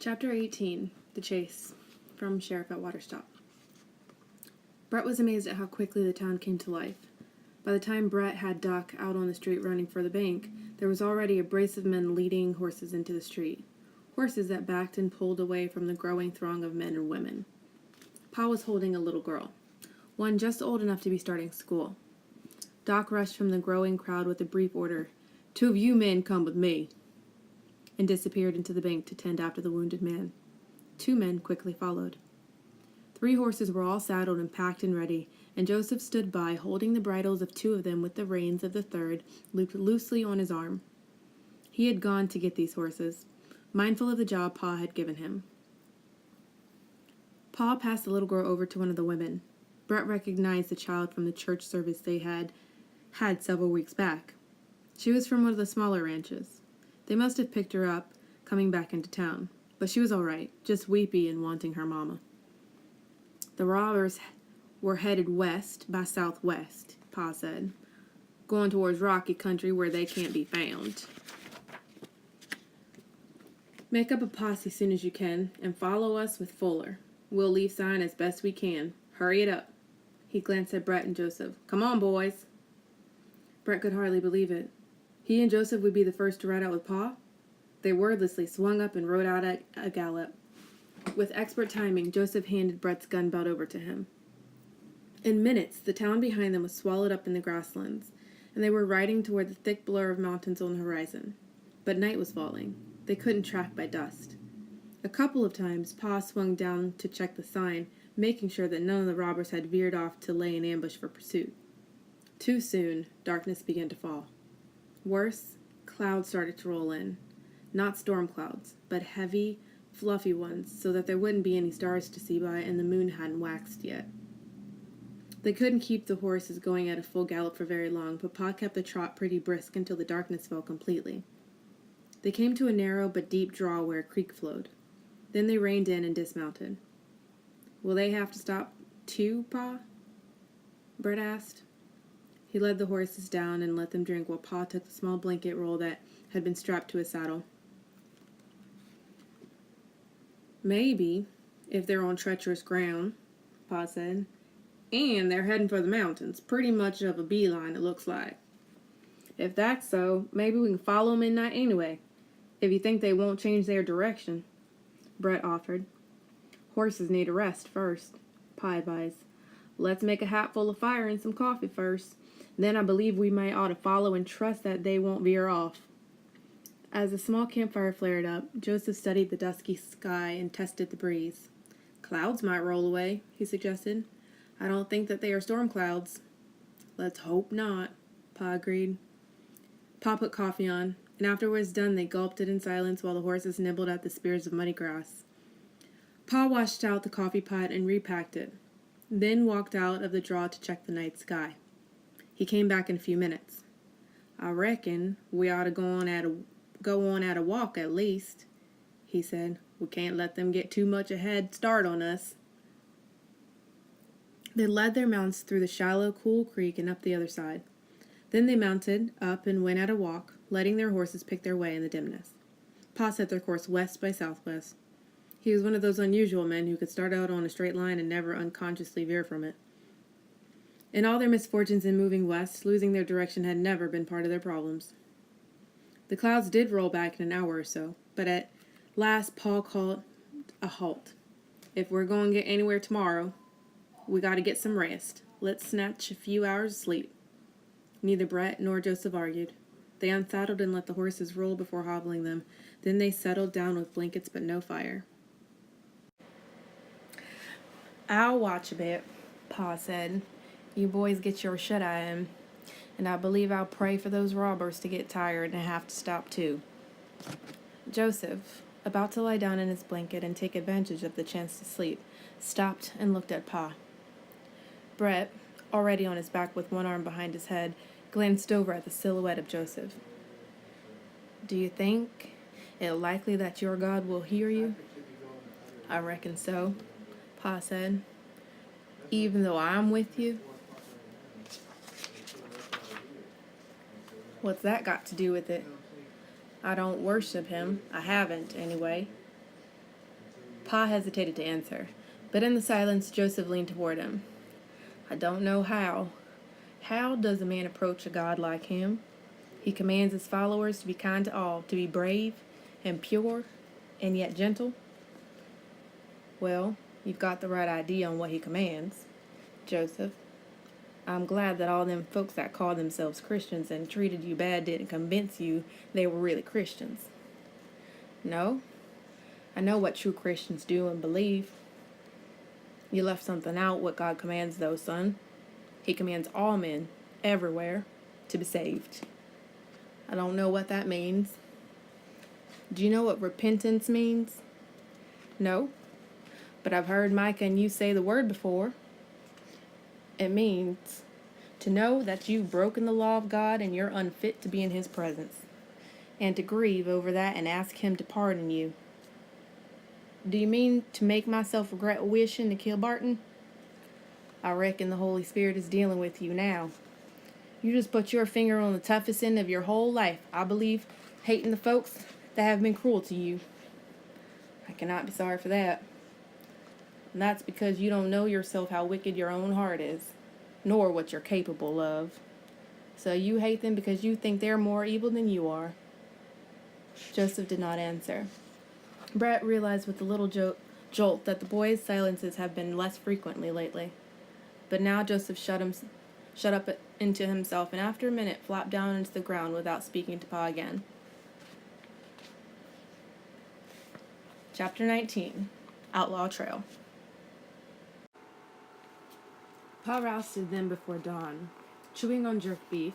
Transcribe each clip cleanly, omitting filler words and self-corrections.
Chapter 18, The Chase, from Sheriff at Waterstop. Brett was amazed at how quickly the town came to life. By the time Brett had Doc out on the street running for the bank, there was already a brace of men leading horses into the street. Horses that backed and pulled away from the growing throng of men and women. Pa was holding a little girl, one just old enough to be starting school. Doc rushed from the growing crowd with a brief order, "Two of you men come with me," and disappeared into the bank to tend after the wounded man. Two men quickly followed. 3 horses were all saddled and packed and ready, and Joseph stood by, holding the bridles of 2 of them with the reins of the third looped loosely on his arm. He had gone to get these horses, mindful of the job Pa had given him. Pa passed the little girl over to one of the women. Brett recognized the child from the church service they had several weeks back. She was from one of the smaller ranches. They must have picked her up, coming back into town, but she was all right, just weepy and wanting her mama. The robbers were headed west by southwest, Pa said, going towards rocky country where they can't be found. Make up a posse soon as you can, and follow us with Fuller. We'll leave sign as best we can. Hurry it up. He glanced at Brett and Joseph. Come on, boys. Brett could hardly believe it. He and Joseph would be the first to ride out with Pa? They wordlessly swung up and rode out at a gallop. With expert timing, Joseph handed Brett's gun belt over to him. In minutes, the town behind them was swallowed up in the grasslands, and they were riding toward the thick blur of mountains on the horizon. But night was falling. They couldn't track by dust. A couple of times, Pa swung down to check the sign, making sure that none of the robbers had veered off to lay in ambush for pursuit. Too soon, darkness began to fall. Worse, clouds started to roll in. Not storm clouds, but heavy, fluffy ones, so that there wouldn't be any stars to see by and the moon hadn't waxed yet. They couldn't keep the horses going at a full gallop for very long, but Pa kept the trot pretty brisk until the darkness fell completely. They came to a narrow but deep draw where a creek flowed. Then they reined in and dismounted. "Will they have to stop too, Pa?" Brett asked. He led the horses down and let them drink while Pa took the small blanket roll that had been strapped to his saddle. "Maybe, if they're on treacherous ground," Pa said. "And they're heading for the mountains. Pretty much of a beeline, it looks like. If that's so, maybe we can follow 'em midnight anyway, if you think they won't change their direction," Brett offered. "Horses need a rest first," Pa advised. "Let's make a hatful of fire and some coffee first. Then I believe we might ought to follow and trust that they won't veer off." As the small campfire flared up, Joseph studied the dusky sky and tested the breeze. "Clouds might roll away," he suggested. "I don't think that they are storm clouds." "Let's hope not," Pa agreed. Pa put coffee on, and after it was done they gulped it in silence while the horses nibbled at the spears of muddy grass. Pa washed out the coffee pot and repacked it, then walked out of the draw to check the night sky. He came back in a few minutes. "I reckon we ought to go on at a walk at least," he said. "We can't let them get too much a head start on us." They led their mounts through the shallow, cool creek and up the other side. Then they mounted up and went at a walk, letting their horses pick their way in the dimness. Pa set their course west by southwest. He was one of those unusual men who could start out on a straight line and never unconsciously veer from it. In all their misfortunes in moving west, losing their direction had never been part of their problems. The clouds did roll back in an hour or so, but at last Pa called a halt. "If we're going to get anywhere tomorrow, we got to get some rest. Let's snatch a few hours of sleep." Neither Brett nor Joseph argued. They unsaddled and let the horses roll before hobbling them. Then they settled down with blankets but no fire. "I'll watch a bit," Pa said. "You boys get your shut-eye in, and I believe I'll pray for those robbers to get tired and have to stop too." Joseph, about to lie down in his blanket and take advantage of the chance to sleep, stopped and looked at Pa. Brett, already on his back with one arm behind his head, glanced over at the silhouette of Joseph. "Do you think it likely that your God will hear you?" "I reckon so," Pa said. "Even though I'm with you?" "What's that got to do with it?" "I don't worship him. I haven't, anyway." Pa hesitated to answer, but in the silence, Joseph leaned toward him. I don't know how. How does a man approach a God like him? He commands his followers to be kind to all, to be brave and pure and yet gentle. Well, you've got the right idea on what he commands, Joseph. I'm glad that all them folks that called themselves Christians and treated you bad didn't convince you they were really Christians. No, I know what true Christians do and believe. You left something out, what God commands, though, son. He commands all men, everywhere, to be saved. I don't know what that means. Do you know what repentance means? No, but I've heard Micah and you say the word before. It means to know that you've broken the law of God and you're unfit to be in his presence, and to grieve over that and ask him to pardon you. Do you mean to make myself regret wishing to kill Barton? I reckon the Holy Spirit is dealing with you now. You just put your finger on the toughest end of your whole life, I believe, hating the folks that have been cruel to you. I cannot be sorry for that. And that's because you don't know yourself how wicked your own heart is, nor what you're capable of. So you hate them because you think they're more evil than you are. Joseph did not answer. Brett realized with a little jolt that the boy's silences have been less frequently lately. But now Joseph shut up into himself, and after a minute flopped down into the ground without speaking to Pa again. Chapter 19. Outlaw Trail. Pa rousted them before dawn. Chewing on jerk beef,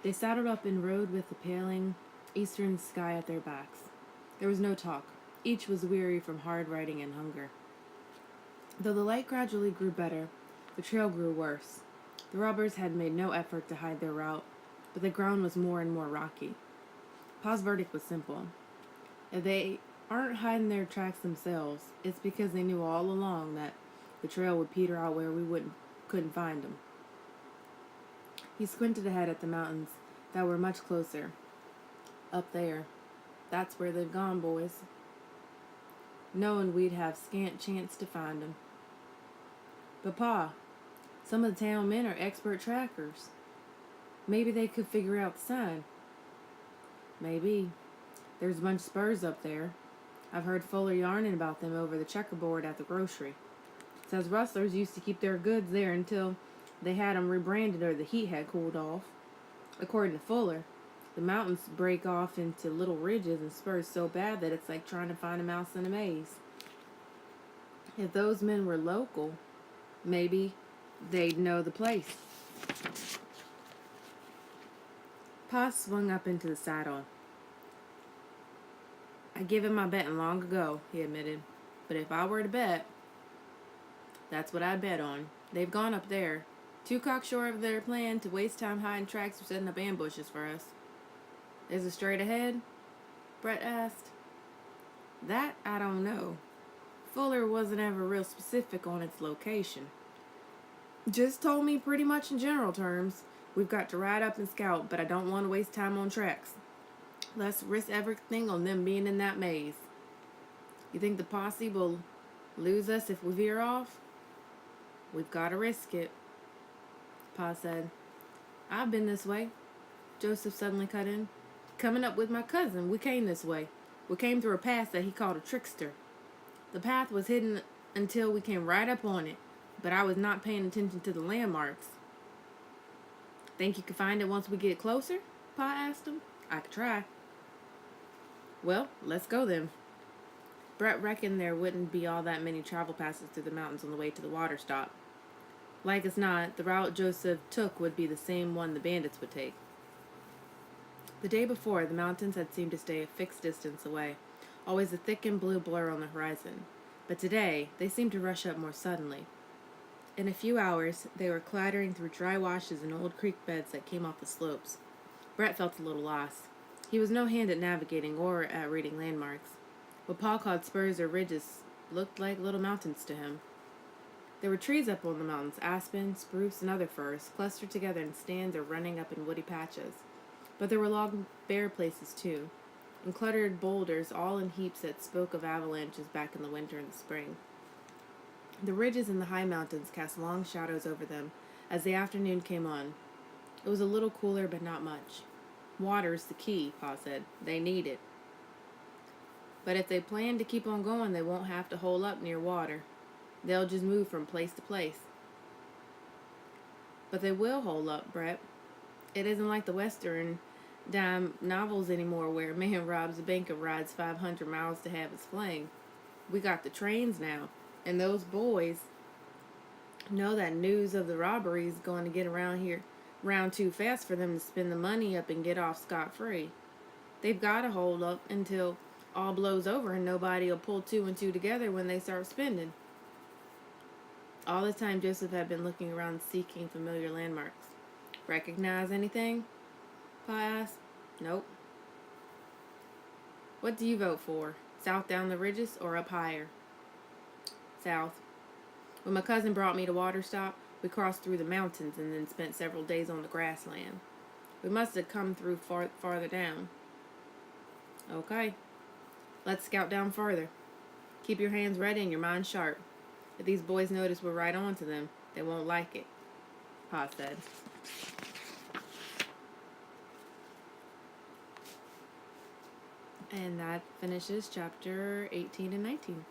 they saddled up and rode with the paling eastern sky at their backs. There was no talk. Each was weary from hard riding and hunger. Though the light gradually grew better, the trail grew worse. The robbers had made no effort to hide their route, but the ground was more and more rocky. Pa's verdict was simple. If they aren't hiding their tracks themselves, it's because they knew all along that the trail would peter out where we couldn't find them. He squinted ahead at the mountains that were much closer. Up there. That's where they've gone, boys. Knowing we'd have scant chance to find them. But Pa, some of the town men are expert trackers. Maybe they could figure out the sign. Maybe. There's a bunch of spurs up there. I've heard Fuller yarning about them over the checkerboard at the grocery. Says rustlers used to keep their goods there until they had 'em rebranded or the heat had cooled off. According to Fuller, the mountains break off into little ridges and spurs so bad that it's like trying to find a mouse in a maze. If those men were local, maybe they'd know the place. Pa swung up into the saddle. I'd give him my betting long ago, he admitted. But if I were to bet, that's what I'd bet on. They've gone up there, too cocksure of their plan to waste time hiding tracks or setting up ambushes for us. Is it straight ahead? Brett asked. That I don't know. Fuller wasn't ever real specific on its location. Just told me pretty much in general terms. We've got to ride up and scout, but I don't want to waste time on tracks. Let's risk everything on them being in that maze. You think the posse will lose us if we veer off? We've got to risk it, Pa said. I've been this way, Joseph suddenly cut in. Coming up with my cousin, we came this way. We came through a pass that he called a trickster. The path was hidden until we came right up on it, but I was not paying attention to the landmarks. Think you can find it once we get closer? Pa asked him. I could try. Well, let's go then. Brett reckoned there wouldn't be all that many travel passes through the mountains on the way to the Waterstop. Like as not, the route Joseph took would be the same one the bandits would take. The day before, the mountains had seemed to stay a fixed distance away, always a thick and blue blur on the horizon. But today, they seemed to rush up more suddenly. In a few hours, they were clattering through dry washes and old creek beds that came off the slopes. Brett felt a little lost. He was no hand at navigating or at reading landmarks. What Pa called spurs or ridges looked like little mountains to him. There were trees up on the mountains, aspen, spruce, and other firs, clustered together in stands or running up in woody patches. But there were long, bare places, too. and cluttered boulders all in heaps that spoke of avalanches back in the winter and the spring. The ridges in the high mountains cast long shadows over them as the afternoon came on. It was a little cooler, but not much. Water's the key, Pa said. They need it. But if they plan to keep on going, they won't have to hole up near water. They'll just move from place to place. But they will hole up, Brett. It isn't like the Western dime novels anymore where a man robs a bank and rides 500 miles to have his fling. We got the trains now, and those boys know that news of the robbery is going to get around too fast for them to spend the money up and get off scot-free. They've got to hold up until all blows over and nobody will pull two and two together when they start spending. All the time Joseph had been looking around seeking familiar landmarks. Recognize anything? Pa asked. Nope. What do you vote for? South down the ridges or up higher? South. When my cousin brought me to Waterstop, we crossed through the mountains and then spent several days on the grassland. We must have come through farther down. Okay. Let's scout down farther. Keep your hands ready and your mind sharp. If these boys notice we're right on to them, they won't like it, Pa said. And that finishes chapter 18 and 19.